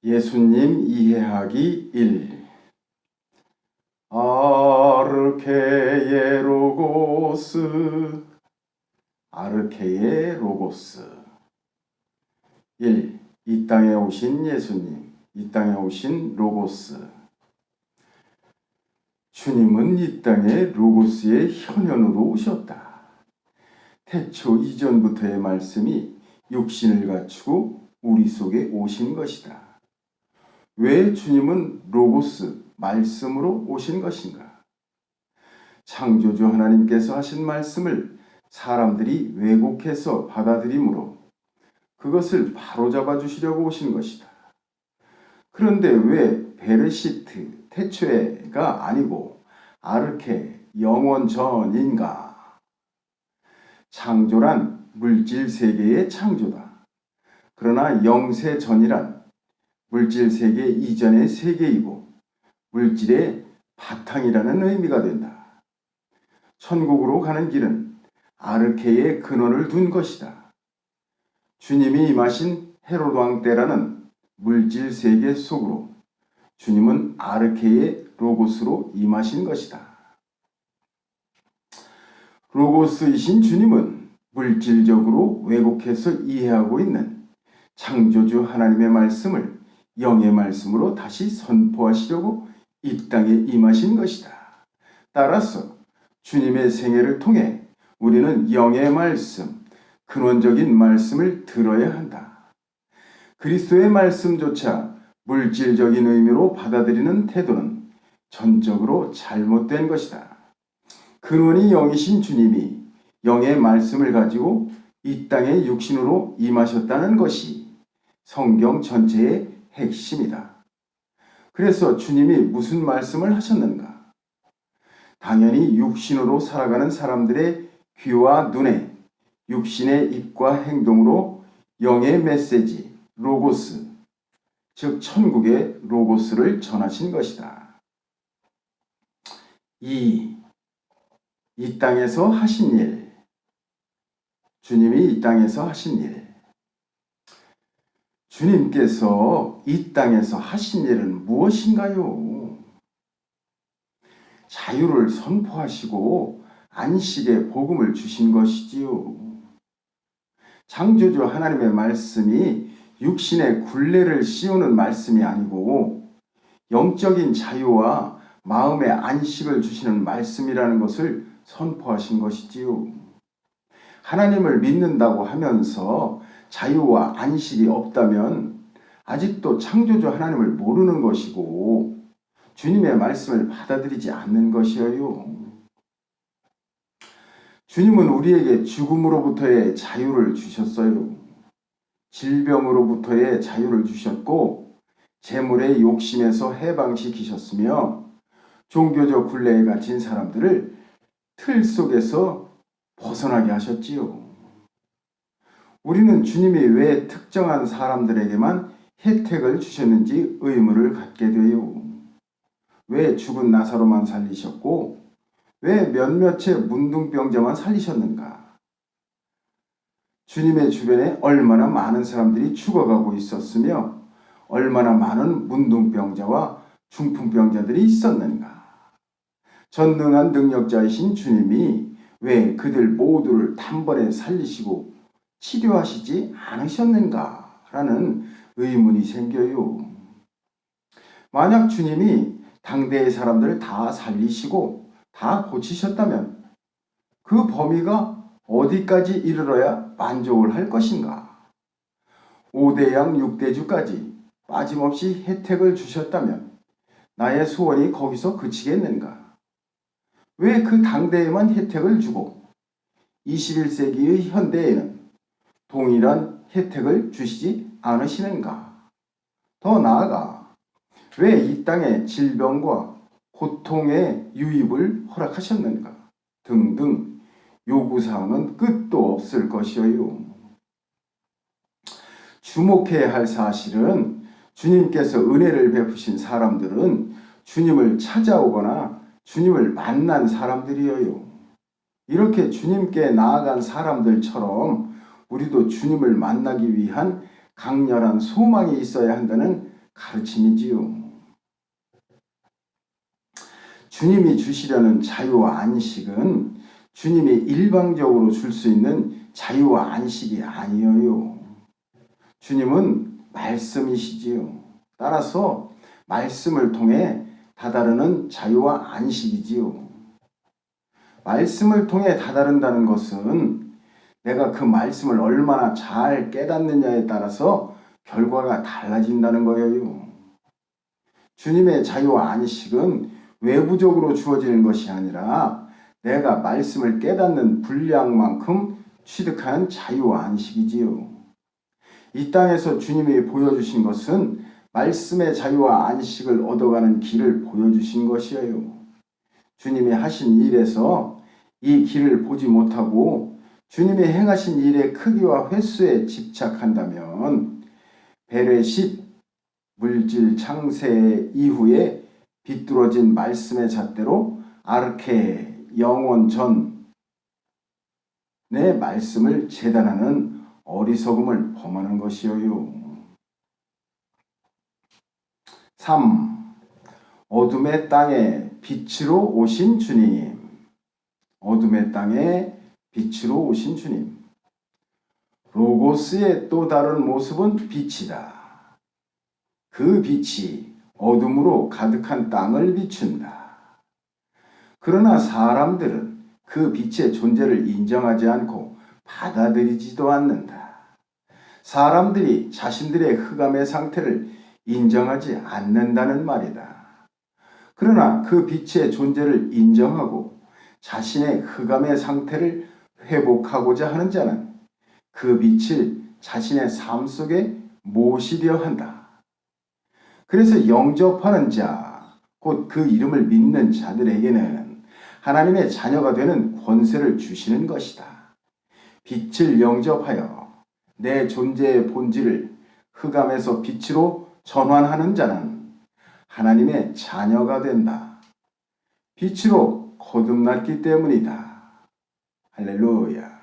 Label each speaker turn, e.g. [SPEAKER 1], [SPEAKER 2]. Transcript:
[SPEAKER 1] 예수님 이해하기 1. 아르케예 로고스, 아르케예 로고스. 1. 이 땅에 오신 예수님, 이 땅에 오신 로고스. 주님은 이 땅에 로고스의 현현으로 오셨다. 태초 이전부터의 말씀이 육신을 갖추고 우리 속에 오신 것이다. 왜 주님은 로고스, 말씀으로 오신 것인가? 창조주 하나님께서 하신 말씀을 사람들이 왜곡해서 받아들이므로 그것을 바로잡아 주시려고 오신 것이다. 그런데 왜 베르시트, 태초에가 아니고 아르케, 영원 전인가? 창조란 물질 세계의 창조다. 그러나 영세 전이란 물질 세계 이전의 세계이고 물질의 바탕이라는 의미가 된다. 천국으로 가는 길은 아르케의 근원을 둔 것이다. 주님이 임하신 헤롯 왕 때라는 물질 세계 속으로 주님은 아르케의 로고스로 임하신 것이다. 로고스이신 주님은 물질적으로 왜곡해서 이해하고 있는 창조주 하나님의 말씀을 영의 말씀으로 다시 선포하시려고 이 땅에 임하신 것이다. 따라서 주님의 생애를 통해 우리는 영의 말씀, 근원적인 말씀을 들어야 한다. 그리스도의 말씀조차 물질적인 의미로 받아들이는 태도는 전적으로 잘못된 것이다. 근원이 영이신 주님이 영의 말씀을 가지고 이 땅에 육신으로 임하셨다는 것이 성경 전체의 핵심이다. 그래서 주님이 무슨 말씀을 하셨는가? 당연히 육신으로 살아가는 사람들의 귀와 눈에 육신의 입과 행동으로 영의 메시지, 로고스, 즉 천국의 로고스를 전하신 것이다. 2. 이 땅에서 하신 일. 주님이 이 땅에서 하신 일. 주님께서 이 땅에서 하신 일은 무엇인가요? 자유를 선포하시고 안식의 복음을 주신 것이지요. 창조주 하나님의 말씀이 육신의 굴레를 씌우는 말씀이 아니고 영적인 자유와 마음의 안식을 주시는 말씀이라는 것을 선포하신 것이지요. 하나님을 믿는다고 하면서 자유와 안식이 없다면 아직도 창조주 하나님을 모르는 것이고 주님의 말씀을 받아들이지 않는 것이에요. 주님은 우리에게 죽음으로부터의 자유를 주셨어요. 질병으로부터의 자유를 주셨고 재물의 욕심에서 해방시키셨으며 종교적 굴레에 갇힌 사람들을 틀 속에서 벗어나게 하셨지요. 우리는 주님이 왜 특정한 사람들에게만 혜택을 주셨는지 의문을 갖게 돼요. 왜 죽은 나사로만 살리셨고 왜 몇몇의 문둥병자만 살리셨는가? 주님의 주변에 얼마나 많은 사람들이 죽어가고 있었으며 얼마나 많은 문둥병자와 중풍병자들이 있었는가? 전능한 능력자이신 주님이 왜 그들 모두를 단번에 살리시고 치료하시지 않으셨는가라는 의문이 생겨요. 만약 주님이 당대의 사람들을 다 살리시고 다 고치셨다면 그 범위가 어디까지 이르러야 만족을 할 것인가? 5대양 6대주까지 빠짐없이 혜택을 주셨다면 나의 소원이 거기서 그치겠는가? 왜 그 당대에만 혜택을 주고 21세기의 현대에는 동일한 혜택을 주시지 않으시는가? 더 나아가 왜 이 땅에 질병과 고통의 유입을 허락하셨는가? 등등 요구사항은 끝도 없을 것이에요. 주목해야 할 사실은 주님께서 은혜를 베푸신 사람들은 주님을 찾아오거나 주님을 만난 사람들이에요. 이렇게 주님께 나아간 사람들처럼 우리도 주님을 만나기 위한 강렬한 소망이 있어야 한다는 가르침이지요. 주님이 주시려는 자유와 안식은 주님이 일방적으로 줄 수 있는 자유와 안식이 아니에요. 주님은 말씀이시지요. 따라서 말씀을 통해 다다르는 자유와 안식이지요. 말씀을 통해 다다른다는 것은 내가 그 말씀을 얼마나 잘 깨닫느냐에 따라서 결과가 달라진다는 거예요. 주님의 자유와 안식은 외부적으로 주어지는 것이 아니라 내가 말씀을 깨닫는 분량만큼 취득하는 자유와 안식이지요. 이 땅에서 주님이 보여주신 것은 말씀의 자유와 안식을 얻어가는 길을 보여주신 것이에요. 주님이 하신 일에서 이 길을 보지 못하고 주님이 행하신 일의 크기와 횟수에 집착한다면 베레솑 물질 창세 이후에 비뚤어진 말씀의 잣대로 아르케 영원 전의 말씀을 재단하는 어리석음을 범하는 것이요. 3. 어둠의 땅에 빛으로 오신 주님. 어둠의 땅에 빛으로 오신 주님. 로고스의 또 다른 모습은 빛이다. 그 빛이 어둠으로 가득한 땅을 비춘다. 그러나 사람들은 그 빛의 존재를 인정하지 않고 받아들이지도 않는다. 사람들이 자신들의 흑암의 상태를 인정하지 않는다는 말이다. 그러나 그 빛의 존재를 인정하고 자신의 흑암의 상태를 회복하고자 하는 자는 그 빛을 자신의 삶 속에 모시려 한다. 그래서 영접하는 자, 곧 그 이름을 믿는 자들에게는 하나님의 자녀가 되는 권세를 주시는 것이다. 빛을 영접하여 내 존재의 본질을 흑암에서 빛으로 전환하는 자는 하나님의 자녀가 된다. 빛으로 거듭났기 때문이다. 할렐루야.